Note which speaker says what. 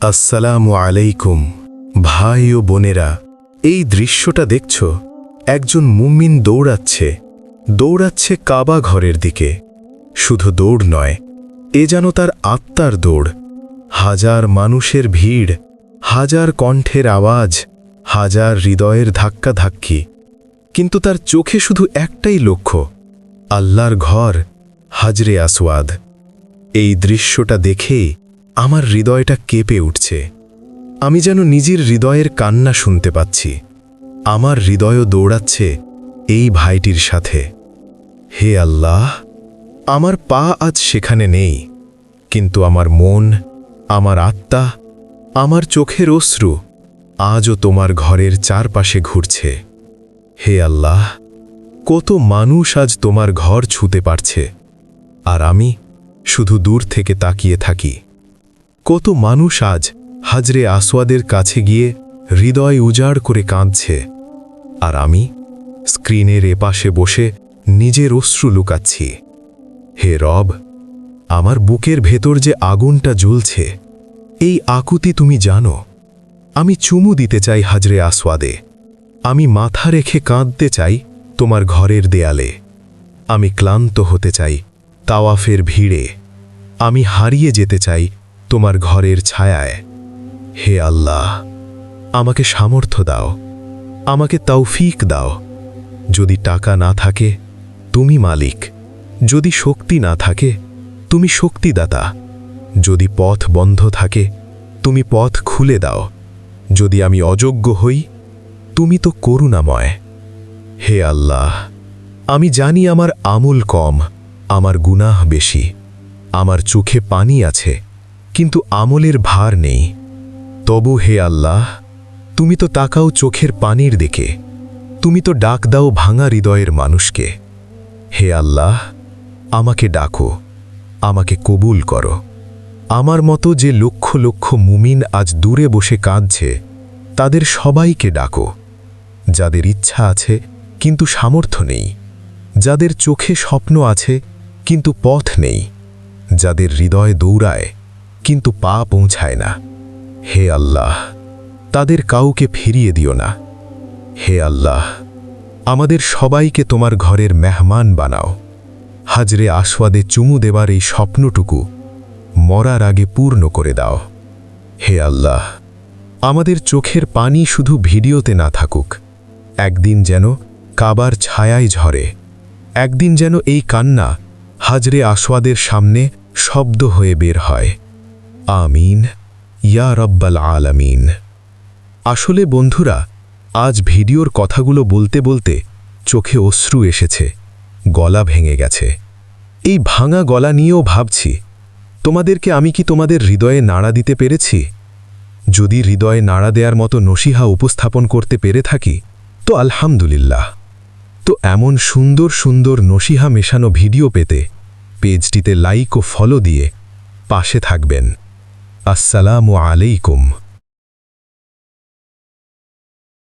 Speaker 1: আসসালামু আলাইকুম ভাই ও বোনেরা, এই দৃশ্যটা দেখছ, একজন মুমিন দৌড়াচ্ছে কাবা ঘরের দিকে। শুধু দৌড় নয়, এ যেন তার আত্মার দৌড়। হাজার মানুষের ভিড়, হাজার কণ্ঠের আওয়াজ, হাজার হৃদয়ের ধাক্কাধাক্কি, কিন্তু তার চোখে শুধু একটাই লক্ষ্য, আল্লাহর ঘর, হাজরে আসওয়াদ। এই দৃশ্যটা দেখেই আমার হৃদয়টা কেঁপে উঠছে। আমি যেন নিজের হৃদয়ের কান্না শুনতে পাচ্ছি। আমার হৃদয়ও দৌড়াচ্ছে এই ভাইটির সাথে। হে আল্লাহ, আমার পা আজ সেখানে নেই, কিন্তু আমার মন, আমার আত্মা, আমার চোখের অশ্রু আজও তোমার ঘরের চারপাশে ঘুরছে। হে আল্লাহ, কত মানুষ আজ তোমার ঘর ছুঁতে পারছে, আর আমি শুধু দূর থেকে তাকিয়ে থাকি। কত মানুষ আজ হাজরে আসওয়াদের কাছে গিয়ে হৃদয় উজাড় করে কাঁদছে, আর আমি স্ক্রিনের এপাশে বসে নিজের অশ্রু লুকাচ্ছি। হে রব, আমার বুকের ভেতর যে আগুনটা জ্বলছে, এই আকুতি তুমি জানো। আমি চুমু দিতে চাই হাজরে আসওয়াদে, আমি মাথা রেখে কাঁদতে চাই তোমার ঘরের দেয়ালে। আমি ক্লান্ত হতে চাই তাওয়াফের ভিড়ে, আমি হারিয়ে যেতে চাই তোমার ঘরের ছায়ায়। হে আল্লাহ, আমাকে সামর্থ্য দাও, আমাকে তৌফিক দাও। যদি টাকা না থাকে, তুমি মালিক। যদি শক্তি না থাকে, তুমি শক্তিদাতা। যদি পথ বন্ধ থাকে, তুমি পথ খুলে দাও। যদি আমি অযোগ্য হই, তুমি তো করুণাময়। হে আল্লাহ, আমি জানি আমার আমল কম, আমার গুনাহ বেশি, আমার চোখে পানি আছে, কিন্তু আমলের ভার নেই। তবু হে আল্লাহ, তুমি তো তাকাও চোখের পানির দিকে, তুমি তো ডাক দাও ভাঙা হৃদয়ের মানুষকে। হে আল্লাহ, আমাকে ডাকো, আমাকে কবুল করো। আমার মতো যে লক্ষ লক্ষ মুমিন আজ দূরে বসে কাঁদছে, তাদের সবাইকে ডাকো। যাদের ইচ্ছা আছে কিন্তু সামর্থ্য নেই, যাদের চোখে স্বপ্ন আছে কিন্তু পথ নেই, যাদের হৃদয় দৌড়ায় কিন্তু পা পৌঁছায় না, হে আল্লাহ, তাদের কাউকে ফিরিয়ে দিও না। হে আল্লাহ, আমাদের সবাইকে তোমার ঘরের মেহমান বানাও। হাজরে আসওয়াদে চুমু দেবার এই স্বপ্নটুকু মরার আগে পূর্ণ করে দাও। হে আল্লাহ, আমাদের চোখের পানি শুধু ভিডিওতে না থাকুক, একদিন যেন কাবার ছায়ায় ঝরে, একদিন যেন এই কান্না হাজরে আসওয়াদের সামনে শব্দ হয়ে বের হয়। আমিন ইয়া রব্বাল আলামিন। আসলে বন্ধুরা, আজ ভিডিওর কথাগুলো বলতে বলতে চোখে অশ্রু এসেছে, গলা ভেঙে গেছে। এই ভাঙা গলা নিয়েও ভাবছি, তোমাদেরকে আমি কি তোমাদের হৃদয়ে নাড়া দিতে পেরেছি? যদি হৃদয়ে নাড়া দেওয়ার মতো নসিহা উপস্থাপন করতে পেরে থাকি, তো আলহামদুলিল্লাহ। তো এমন সুন্দর সুন্দর নসিহা মেশানো ভিডিও পেতে পেজটিতে লাইক ও ফলো দিয়ে পাশে থাকবেন। আসসালামু আলাইকুম।